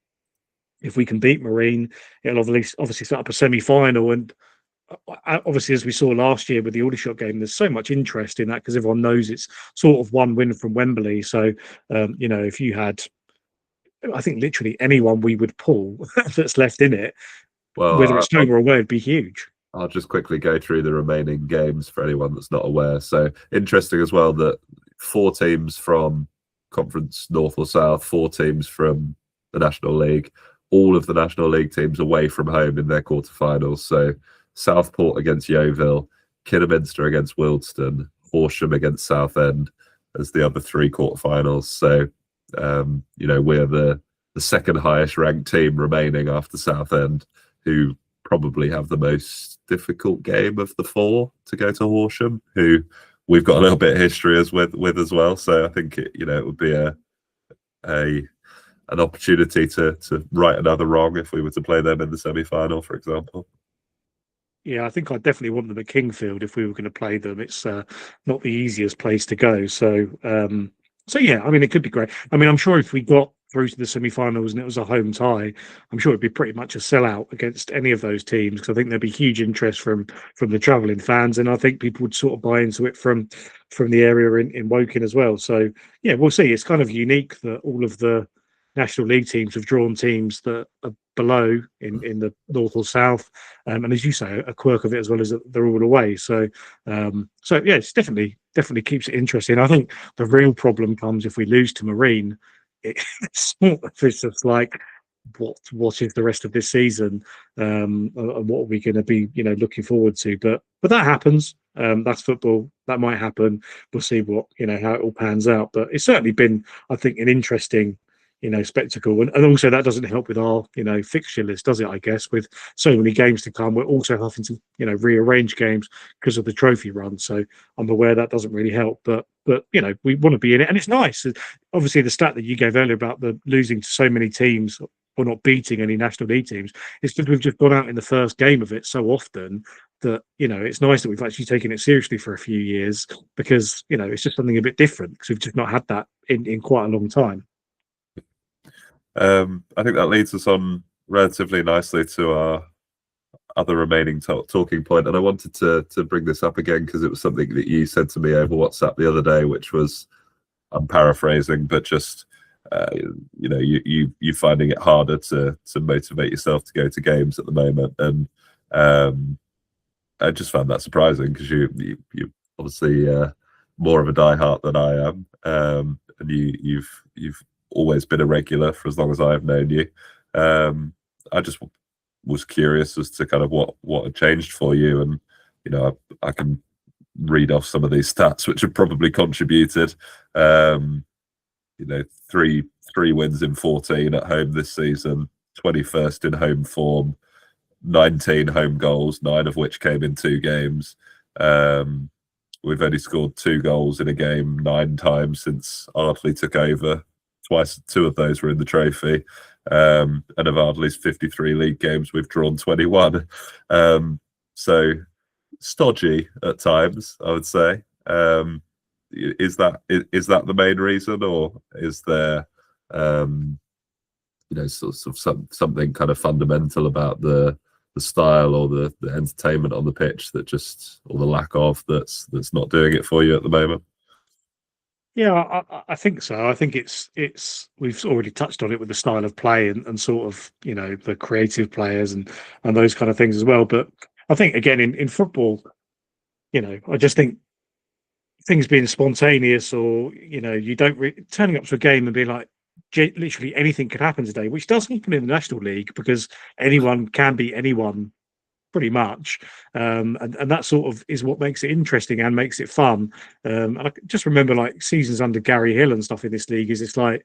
Marine, it'll obviously set up a semi-final. And obviously, as we saw last year with the Aldershot game, there's so much interest in that because everyone knows it's sort of one win from Wembley. So, if you had, I think literally anyone we would pull that's left in it, whether it's home or away, would be huge. I'll just quickly go through the remaining games for anyone that's not aware. So interesting as well that 4 teams from Conference North or South, 4 teams from the National League, all of the National League teams away from home in their quarterfinals. So Southport against Yeovil, Kidderminster against Wildston, Horsham against Southend as the other 3 quarterfinals. So, we're the second highest ranked team remaining after Southend, who probably have the most difficult game of the 4 to go to Horsham, who we've got a little bit of history with as well. So I think it would be an opportunity to right another wrong if we were to play them in the semi-final, for example. Yeah, I think I'd definitely want them at Kingfield if we were going to play them. It's not the easiest place to go. So, yeah, I mean, it could be great. I mean, I'm sure if we got through to the semi-finals and it was a home tie, I'm sure it'd be pretty much a sellout against any of those teams, because I think there'd be huge interest from the travelling fans, and I think people would sort of buy into it from the area in Woking as well. So, yeah, we'll see. It's kind of unique that all of the National League teams have drawn teams that are below in the North or South, and as you say, a quirk of it as well is that they're all away. So, yeah, it's definitely keeps it interesting. I think the real problem comes if we lose to Marine. It's just like, what is the rest of this season, and what are we going to be looking forward to? But that happens. That's football. That might happen. We'll see what how it all pans out. But it's certainly been, I think, an interesting spectacle, and also that doesn't help with our fixture list, does it? I guess with so many games to come, we're also having to rearrange games because of the trophy run. So I'm aware that doesn't really help, but we want to be in it, and it's nice. Obviously, the stat that you gave earlier about the losing to so many teams or not beating any National League teams, it's because we've just gone out in the first game of it so often that it's nice that we've actually taken it seriously for a few years, because it's just something a bit different, because we've just not had that in quite a long time. I think that leads us on relatively nicely to our other remaining talking point, and I wanted to bring this up again because it was something that you said to me over WhatsApp the other day, which was, I'm paraphrasing, but just you finding it harder to motivate yourself to go to games at the moment, and I just found that surprising because you obviously more of a diehard than I am, and you've always been a regular for as long as I've known you. I just was curious as to kind of what had changed for you, and I can read off some of these stats which have probably contributed. 3 wins in 14 at home this season, 21st in home form, 19 home goals, 9 of which came in 2 games. We've only scored 2 goals in a game 9 times since Ardley took over. Twice, 2 of those were in the trophy. And of Ardley's 53 league games, we've drawn 21. So stodgy at times, I would say. Is that the main reason, or is there sort of something kind of fundamental about the style or the entertainment on the pitch that just, or the lack of, that's not doing it for you at the moment? Yeah, I think so. I think it's we've already touched on it with the style of play and sort of the creative players and those kind of things as well. But I think again in football, I just think things being spontaneous, or you don't turning up to a game and be like, literally anything could happen today, which does happen in the National League because anyone can beat anyone pretty much, and that sort of is what makes it interesting and makes it fun. And I just remember like seasons under Gary Hill and stuff in this league. Is it's like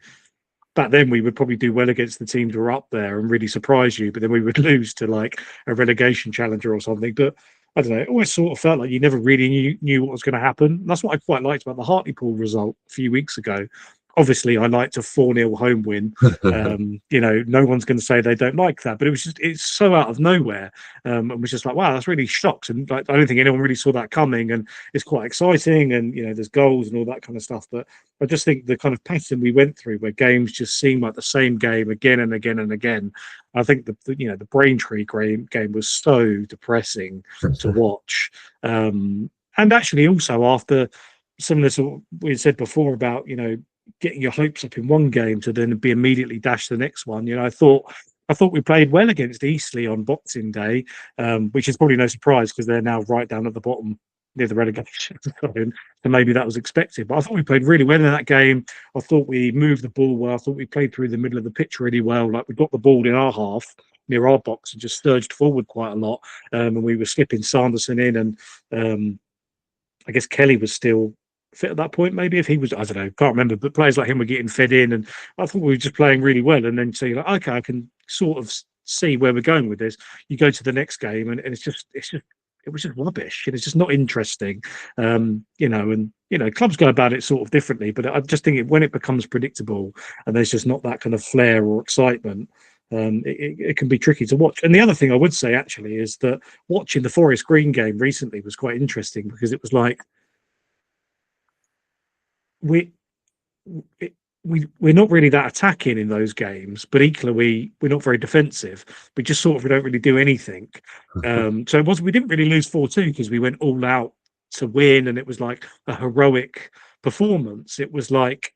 back then we would probably do well against the teams who were up there and really surprise you, but then we would lose to like a relegation challenger or something. But I don't know, it always sort of felt like you never really knew what was going to happen. And that's what I quite liked about the Hartlepool result a few weeks ago. Obviously, I liked a 4-0 home win. No one's going to say they don't like that, but it's so out of nowhere. And was just like, wow, that's really shocked. And like, I don't think anyone really saw that coming. And it's quite exciting. And, there's goals and all that kind of stuff. But I just think the kind of pattern we went through where games just seem like the same game again and again and again. I think the Braintree game was so depressing to watch. And actually also after similar to what we had said before about, getting your hopes up in one game to then be immediately dashed the next one. I thought we played well against Eastleigh on Boxing Day, which is probably no surprise because they're now right down at the bottom near the relegation zone. So maybe that was expected. But I thought we played really well in that game. I thought we moved the ball well. I thought we played through the middle of the pitch really well. Like we got the ball in our half near our box and just surged forward quite a lot. And we were slipping Sanderson in, and I guess Kelly was still fit at that point. Maybe if he was, I don't know, can't remember. But players like him were getting fed in, and I thought we were just playing really well. And then so you're like, okay, I can sort of see where we're going with this. You go to the next game, and it was just rubbish. It's just not interesting. And clubs go about it sort of differently. But I just think when it becomes predictable and there's just not that kind of flair or excitement. It can be tricky to watch. And the other thing I would say actually is that watching the Forest Green game recently was quite interesting because it was like we're not really that attacking in those games, but equally we're not very defensive. We just we don't really do anything. So we didn't really lose 4-2 because we went all out to win, and it was like a heroic performance. It was like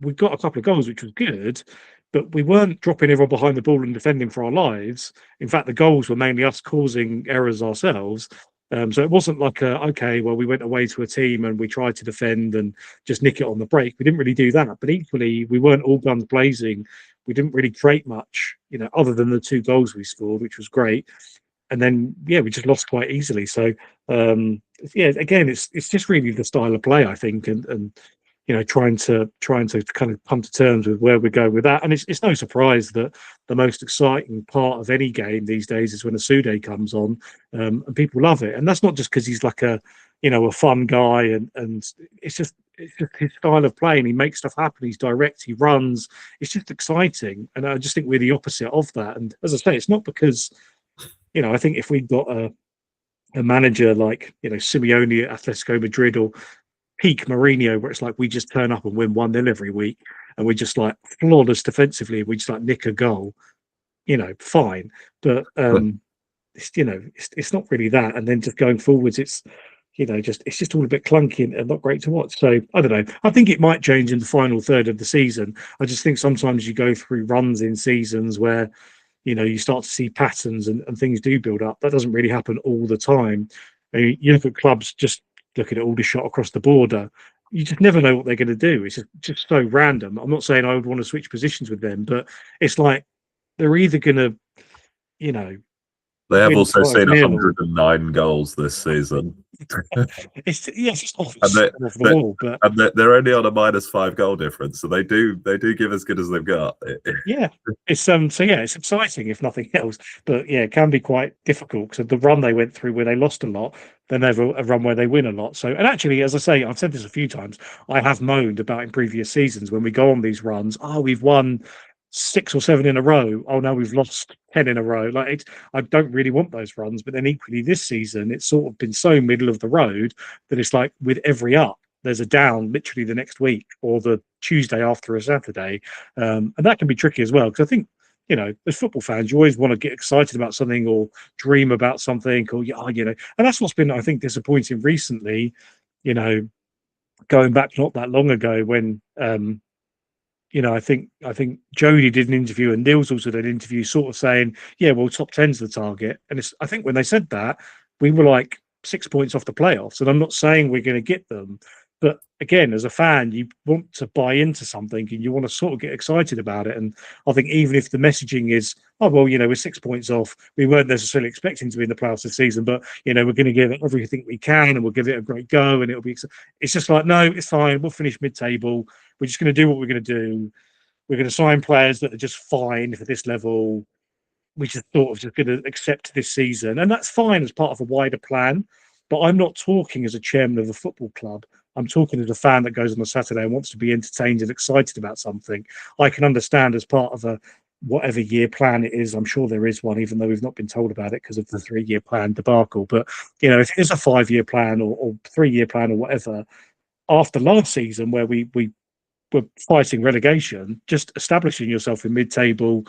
we got a couple of goals, which was good, but we weren't dropping everyone behind the ball and defending for our lives. In fact, the goals were mainly us causing errors ourselves. So it wasn't like we went away to a team and we tried to defend and just nick it on the break. We didn't really do that, but equally we weren't all guns blazing. We didn't really create much, other than the 2 goals we scored, which was great. And then we just lost quite easily. So again, it's just really the style of play, I think, and trying to kind of come to terms with where we go with that. And it's no surprise that the most exciting part of any game these days is when a Sude comes on, and people love it. And that's not just because he's like a fun guy, and it's just his style of play, and he makes stuff happen. He's direct, he runs. It's just exciting, and I just think we're the opposite of that. And as I say, it's not because I think if we got a manager like Simeone at Atletico Madrid or peak Mourinho, where it's like we just turn up and win 1-0 every week, and we just like flawless defensively, we just like nick a goal, fine. But it's not really that. And then just going forwards, it's just all a bit clunky and not great to watch. So I don't know. I think it might change in the final third of the season. I just think sometimes you go through runs in seasons where you start to see patterns and things do build up. That doesn't really happen all the time. I mean, you look at clubs just looking at all the shot across the border, you just never know what they're going to do. It's just so random. I'm not saying I would want to switch positions with them, but it's like they're either going to, They have win also seen 5-0. 109 goals this season. It's just off And the wall, but they're only on a -5 goal difference, so they do give as good as they've got. yeah, it's it's exciting if nothing else, but it can be quite difficult because the run they went through where they lost a lot, then they have a run where they win a lot. So, and actually, as I say, I've said this a few times, I have moaned about in previous seasons when we go on these runs, we've won 6 or 7 in a row. Oh no, we've lost 10 in a row. Like I don't really want those runs, but then equally this season, it's sort of been so middle of the road that it's like with every up, there's a down literally the next week or the Tuesday after a Saturday. And that can be tricky as well. Because I think, as football fans, you always want to get excited about something or dream about something or, and that's what's been, I think, disappointing recently, going back not that long ago when, I think Jody did an interview and Niels also did an interview, sort of saying, yeah, well, top 10's the target. And I think when they said that, we were like 6 points off the playoffs. And I'm not saying we're going to get them, but again, as a fan, you want to buy into something and you want to sort of get excited about it. And I think even if the messaging is, oh, well, we're 6 points off, we weren't necessarily expecting to be in the playoffs this season, but we're going to give it everything we can and we'll give it a great go. And it's just like, no, it's fine. We'll finish mid-table. We're just going to do what we're going to do. We're going to sign players that are just fine for this level. We just sort of just going to accept this season. And that's fine as part of a wider plan. But I'm not talking as a chairman of a football club. I'm talking as a fan that goes on a Saturday and wants to be entertained and excited about something. I can understand as part of a whatever year plan it is. I'm sure there is one, even though we've not been told about it because of the 3-year plan debacle. But, if it is a 5-year plan or 3-year plan or whatever, after last season where we were fighting relegation, just establishing yourself in mid-table,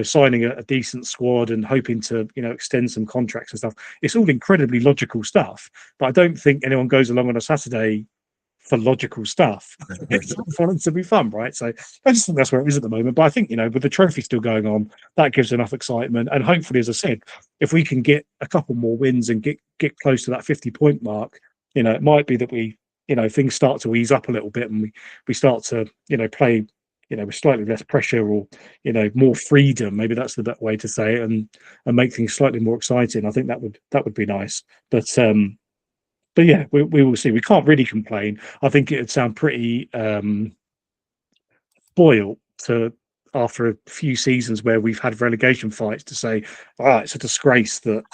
signing a decent squad and hoping to, extend some contracts and stuff. It's all incredibly logical stuff, but I don't think anyone goes along on a Saturday for logical stuff. It's fun to be fun, right? So I just think that's where it is at the moment. But I think, with the trophy still going on, that gives enough excitement. And hopefully, as I said, if we can get a couple more wins and get close to that 50-point mark, it might be that we things start to ease up a little bit and we start to, play, with slightly less pressure or, more freedom. Maybe that's the better way to say it, and make things slightly more exciting. I think that would be nice. But yeah, we will see. We can't really complain. I think it'd sound pretty spoiled to, after a few seasons where we've had relegation fights, to say, it's a disgrace that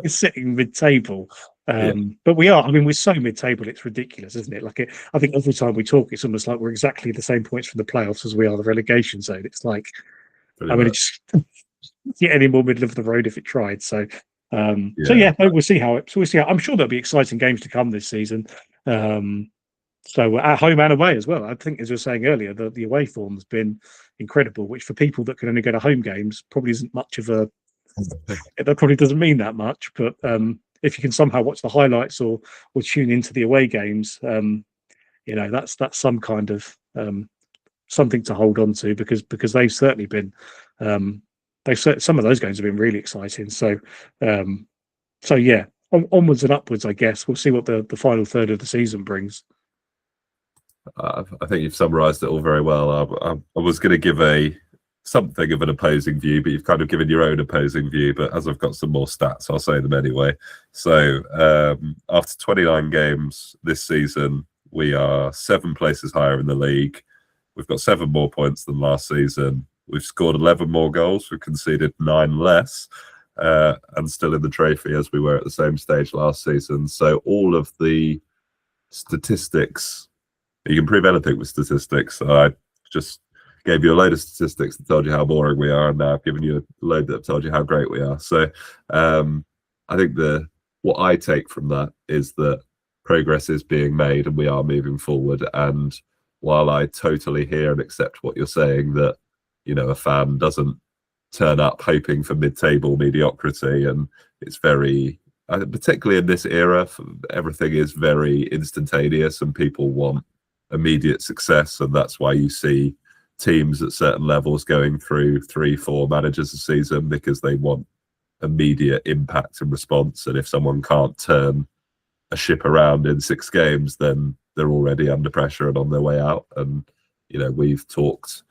it's sitting mid-table. But we are. I mean, we're so mid-table, it's ridiculous, isn't it? I think every time we talk, it's almost like we're exactly the same points from the playoffs as we are the relegation zone. It's like, it's get any more middle of the road if it tried. So, we'll see how it. So we'll see how. I'm sure there'll be exciting games to come this season. So at home and away as well. I think, as we were saying earlier, the away form has been incredible, which for people that can only go to home games probably isn't much of a. That probably doesn't mean that much, but if you can somehow watch the highlights or tune into the away games, that's some kind of something to hold on to, because they've certainly been some of those games have been really exciting. So yeah, onwards and upwards, I guess. We'll see what the final third of the season brings. I think you've summarised it all very well. I was going to give something of an opposing view, but you've kind of given your own opposing view. But as I've got some more stats, I'll say them anyway. So after 29 games this season, we are 7 places higher in the league. We've got 7 more points than last season. We've scored 11 more goals. We've conceded 9 less, and still in the trophy as we were at the same stage last season. So all of the statistics, you can prove anything with statistics. I just gave you a load of statistics that told you how boring we are, and now I've given you a load that have told you how great we are. So I think what I take from that is that progress is being made and we are moving forward. And while I totally hear and accept what you're saying, that a fan doesn't turn up hoping for mid-table mediocrity, and it's very, particularly in this era, everything is very instantaneous and people want immediate success, and that's why you see teams at certain levels going through 3-4 managers a season, because they want immediate impact and response. And if someone can't turn a ship around in 6 games, then they're already under pressure and on their way out. And we've talked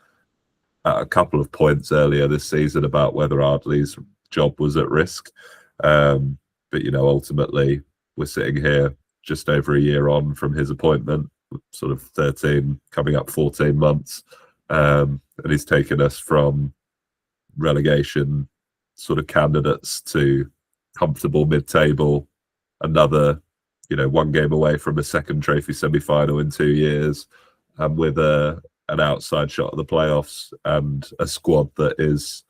at a couple of points earlier this season about whether Ardley's job was at risk, but ultimately we're sitting here just over a year on from his appointment, sort of 13 coming up 14 months, and he's taken us from relegation sort of candidates to comfortable mid-table, another 1 game away from a second trophy semi-final in 2 years, and with an outside shot at the playoffs and a squad that is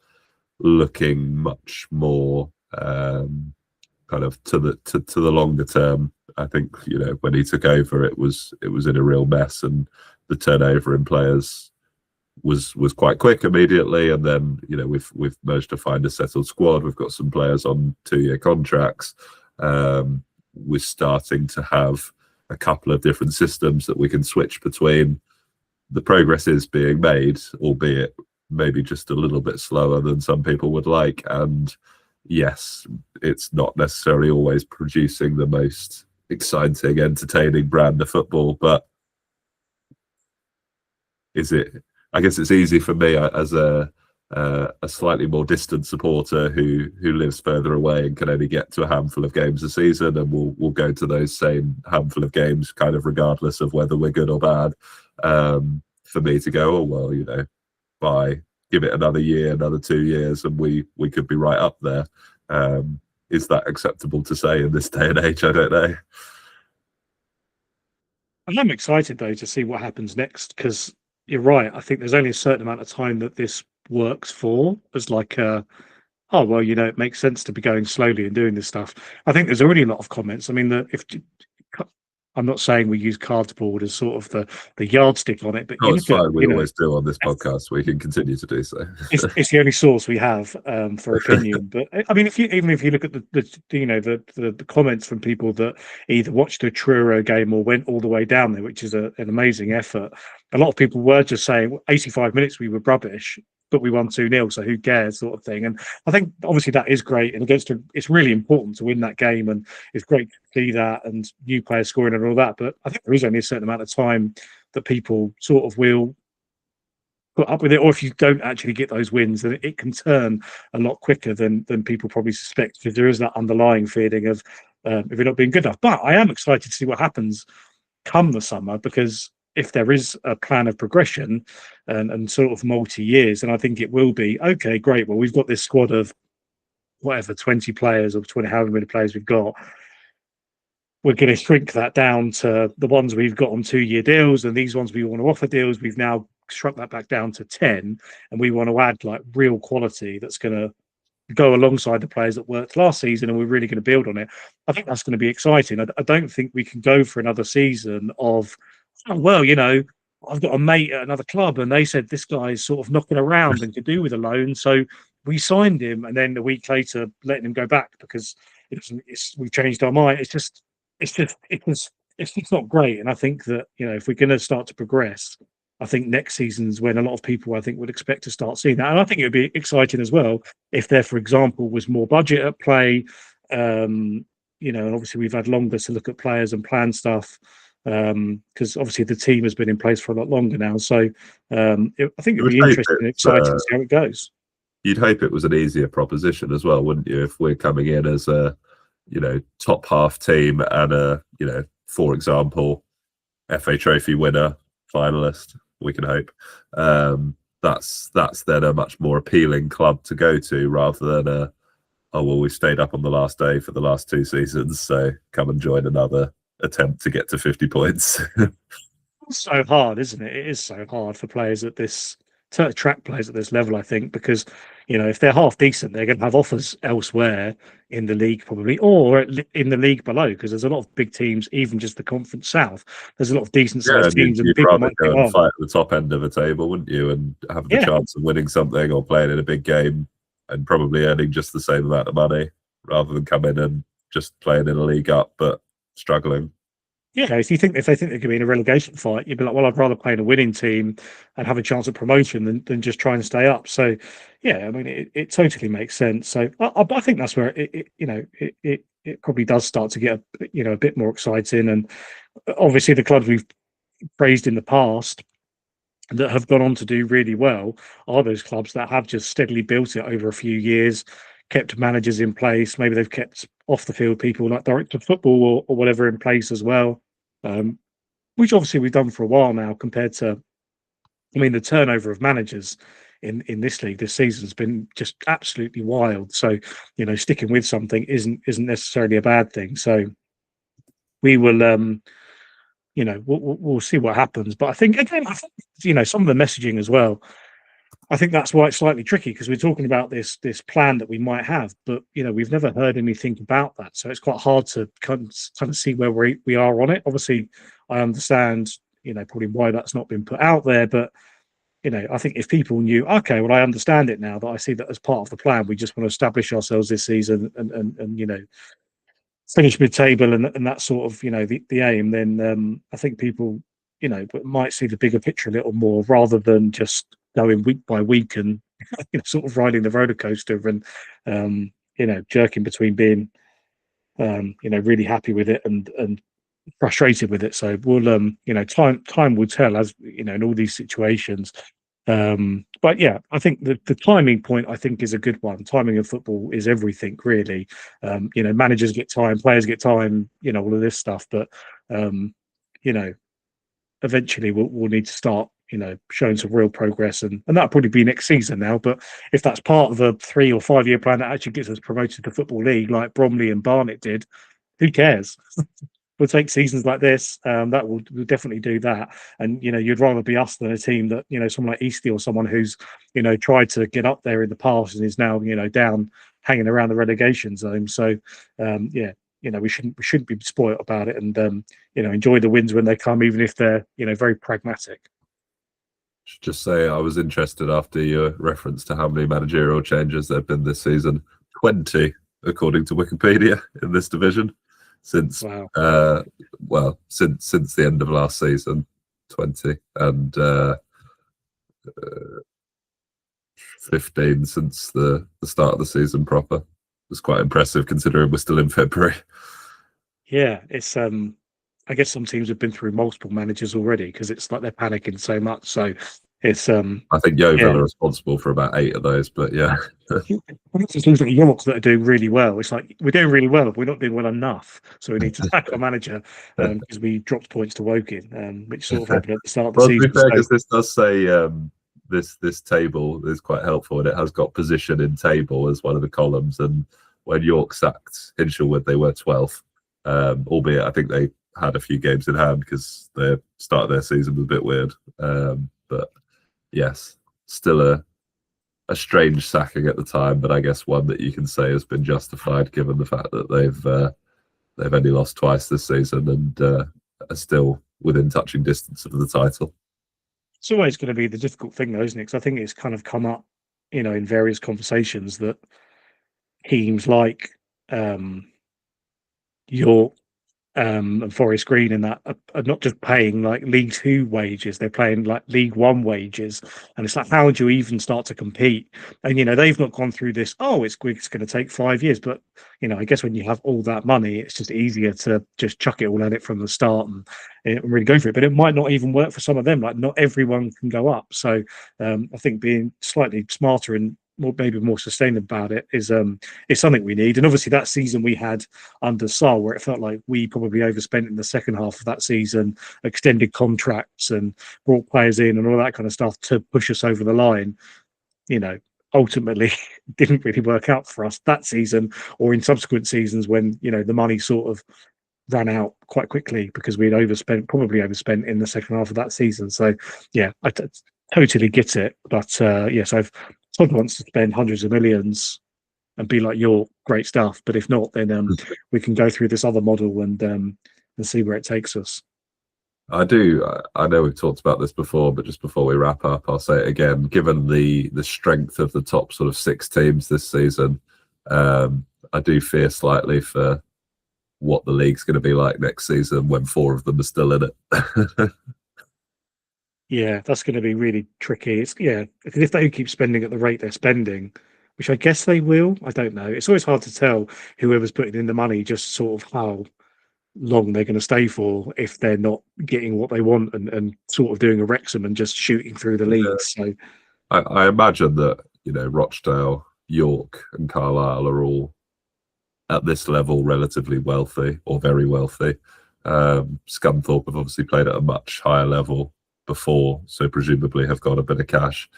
looking much more kind of to the longer term. I think when he took over, it was in a real mess, and the turnover in players was quite quick immediately. And then we've managed to find a settled squad. We've got some players on 2-year contracts. We're starting to have a couple of different systems that we can switch between. the progress is being made, albeit maybe just a little bit slower than some people would like. And yes, it's not necessarily always producing the most exciting, entertaining brand of football, but is it? I guess it's easy for me as a slightly more distant supporter who lives further away and can only get to a handful of games a season, and will go to those same handful of games kind of regardless of whether we're good or bad. For me to go, oh well, you know, give it another year, another 2 years, and we could be right up there. Is that acceptable to say in this day and age? I don't know. I'm excited though to see what happens next, because you're right. I think there's only a certain amount of time that this works for as like oh well, you know, it makes sense to be going slowly and doing this stuff. I think there's already a lot of comments. I mean, if I'm not saying we use cardboard as sort of the yardstick on it, but Oh, you it's look at, fine. We always do on this podcast. We can continue to do so. it's the only source we have for opinion. But I mean, even if you look at the comments from people that either watched the Truro game or went all the way down there, which is an amazing effort, a lot of people were just saying 85 minutes we were rubbish, but we won 2-0, so who cares, sort of thing. And I think obviously that is great, and it's really important to win that game, and it's great to see that and new players scoring and all that. But I think there is only a certain amount of time that people sort of will put up with it, or if you don't actually get those wins, then it can turn a lot quicker than people probably suspect, because there is that underlying feeling of if you're not being good enough. But I am excited to see what happens come the summer, because if there is a plan of progression and sort of multi-years, then I think it will be okay, great, well, we've got this squad of whatever 20 players or 20 however many players we've got. We're going to shrink that down to the ones we've got on 2-year deals, and these ones we want to offer deals, we've now shrunk that back down to 10, and we want to add like real quality that's going to go alongside the players that worked last season, and we're really going to build on it. I think that's going to be exciting. I don't think we can go for another season of, oh, well, you know, I've got a mate at another club and they said this guy's sort of knocking around and could do with a loan, so we signed him, and then a week later letting him go back because we changed our mind. It's not great. And I think that, you know, if we're going to start to progress, I think next season's when a lot of people, I think, would expect to start seeing that. And I think it would be exciting as well if there, for example, was more budget at play. You know, and obviously we've had longer to look at players and plan stuff, because obviously the team has been in place for a lot longer now. So I think it'd be interesting and exciting to see how it goes. You'd hope it was an easier proposition as well, wouldn't you? If we're coming in as a, you know, top half team and a, you know, for example, FA Trophy winner, finalist, we can hope. That's then a much more appealing club to go to, rather than oh well, we stayed up on the last day for the last 2 seasons, so come and join another attempt to get to 50 points. It's so hard, isn't it? It is so hard for players at this, to attract players at this level, I think, because, you know, if they're half decent, they're going to have offers elsewhere in the league probably, or in the league below, because there's a lot of big teams, even just the Conference South. There's a lot of decent sized teams, and you'd people rather might go think, and oh, fight at the top end of a table, wouldn't you, and have the chance of winning something or playing in a big game and probably earning just the same amount of money, rather than come in and just playing in a league up but struggling. yeah, if they think they could be in a relegation fight, you'd be like, well, I'd rather play in a winning team and have a chance at promotion than just try and stay up. So, yeah, I mean, it totally makes sense. So, I think that's where it probably does start to get a bit more exciting. And obviously, the clubs we've praised in the past that have gone on to do really well are those clubs that have just steadily built it over a few years, kept managers in place. Maybe they've kept off the field people like director of football or whatever in place as well, which obviously we've done for a while now. Compared to, I mean, the turnover of managers in this league this season has been just absolutely wild. So, you know, sticking with something isn't necessarily a bad thing. So we will, you know, we'll see what happens. But I think you know, some of the messaging as well, I think that's why it's slightly tricky, because we're talking about this plan that we might have, but, you know, we've never heard anything about that, so it's quite hard to kind of see where we are on it. Obviously, I understand, you know, probably why that's not been put out there, but, you know, I think if people knew, okay, well, I understand it now, that I see that as part of the plan, we just want to establish ourselves this season and you know, finish mid-table and that sort of, you know, the aim, then I think people, but might see the bigger picture a little more rather than just going week by week and sort of riding the roller coaster and jerking between being really happy with it and frustrated with it. So we'll time will tell, as in all these situations. But yeah, I think the timing point, I think, is a good one. Timing of football is everything, really. Managers get time, players get time, all of this stuff. But eventually we'll need to start showing some real progress, and that'll probably be next season now. But if that's part of a 3 or 5 year plan that actually gets us promoted to Football League like Bromley and Barnet did, who cares? We'll take seasons like this. That will definitely do that. And you'd rather be us than a team that someone like Eastleigh or someone who's tried to get up there in the past and is now down, hanging around the relegation zone. So we shouldn't be spoiled about it, and enjoy the wins when they come, even if they're very pragmatic. Should just say I was interested after your reference to how many managerial changes there have been this season. 20, according to Wikipedia, in this division since Wow. since the end of last season. 20, and 15 since the start of the season proper. It's quite impressive considering we're still in February. Yeah, it's I guess some teams have been through multiple managers already because it's like they're panicking so much. So it's I think Yeovil are responsible for about 8 of those, but yeah. It seems like York that are doing really well. It's like we're doing really well, but we're not doing well enough. So we need to sack our manager because we dropped points to Woking, which sort of happened at the start of the season. To be fair, because this does say this table is quite helpful, and it has got position in table as one of the columns. And when York sacked Hinshelwood, they were 12th, albeit I think they had a few games in hand because the start of their season was a bit weird. But yes, still a strange sacking at the time, but I guess one that you can say has been justified given the fact that they've only lost twice this season and are still within touching distance of the title. It's always going to be the difficult thing, though, isn't it? Because I think it's kind of come up, in various conversations that teams like York and Forest Green and that are not just paying like League Two wages, they're paying like League One wages. And it's like, how do you even start to compete? And they've not gone through this, it's going to take 5 years. But I guess when you have all that money, it's just easier to just chuck it all at it from the start and really go for it. But it might not even work for some of them. Like, not everyone can go up. So I think being slightly smarter and maybe more sustainable about it is something we need. And obviously that season we had under Saul, where it felt like we probably overspent in the second half of that season, extended contracts and brought players in and all that kind of stuff to push us over the line, ultimately didn't really work out for us that season or in subsequent seasons when the money sort of ran out quite quickly because we'd probably overspent in the second half of that season. So yeah, I totally get it. But yes, Todd wants to spend hundreds of millions and be like York, great stuff. But if not, then we can go through this other model and see where it takes us. I know we've talked about this before, but just before we wrap up, I'll say it again. Given the strength of the top sort of 6 teams this season, I do fear slightly for what the league's going to be like next season when 4 of them are still in it. Yeah, that's going to be really tricky. Because if they keep spending at the rate they're spending, which I guess they will, I don't know. It's always hard to tell whoever's putting in the money just sort of how long they're going to stay for if they're not getting what they want and sort of doing a Wrexham and just shooting through the leagues. So I imagine that Rochdale, York, and Carlisle are all at this level relatively wealthy or very wealthy. Scunthorpe have obviously played at a much higher level before, so presumably have got a bit of cash.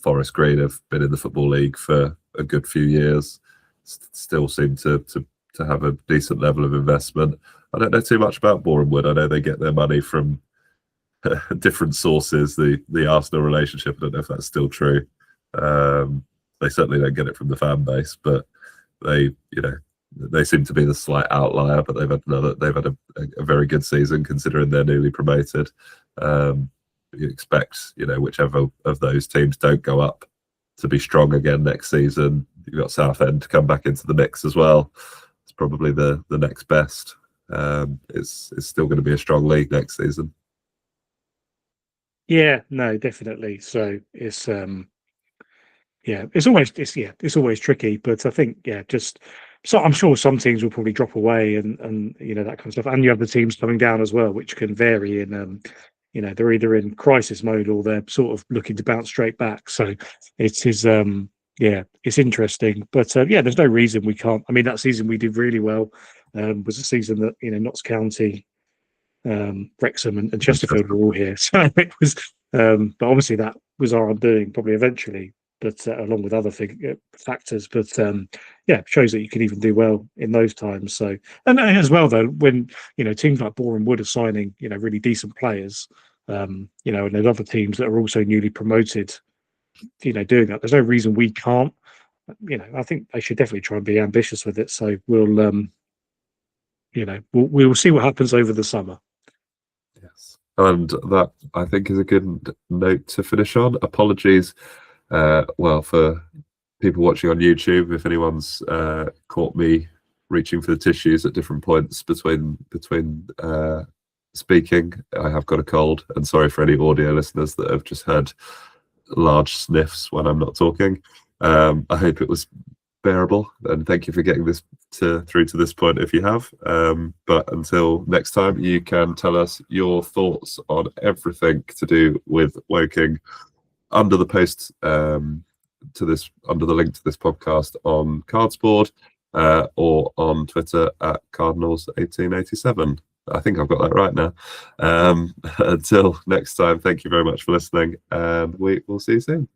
Forest Green have been in the Football League for a good few years, still seem to have a decent level of investment. I don't know too much about Borehamwood. I know they get their money from different sources. The Arsenal relationship, I don't know if that's still true. They certainly don't get it from the fan base, but they seem to be the slight outlier. But they've had a very good season considering they're newly promoted. You expect whichever of those teams don't go up to be strong again next season. You've got Southend to come back into the mix as well. It's probably the next best. It's still going to be a strong league next season. Yeah, no, definitely. So it's it's always tricky, but I think just so I'm sure some teams will probably drop away and that kind of stuff, and you have the teams coming down as well, which can vary in they're either in crisis mode or they're sort of looking to bounce straight back. So it is it's interesting, but there's no reason we can't. I mean, that season we did really well. Was a season that Notts County, Wrexham and Chesterfield were all here. So it was, but obviously that was our undoing probably eventually, but along with other factors. But shows that you can even do well in those times. So, and as well though, when teams like Boreham Wood are signing really decent players, and there's other teams that are also newly promoted, doing that. There's no reason we can't. I think they should definitely try and be ambitious with it. So we'll we'll see what happens over the summer. Yes. And that, I think, is a good note to finish on. Apologies, for people watching on YouTube, if anyone's caught me reaching for the tissues at different points between speaking. I have got a cold, and sorry for any audio listeners that have just heard large sniffs when I'm not talking. I hope it was bearable, and thank you for getting this through to this point if you have. But until next time, you can tell us your thoughts on everything to do with Woking under the post under the link to this podcast on Cardsboard, or on Twitter at Cardinals1887. I think I've got that right now. Until next time, thank you very much for listening, and we will see you soon.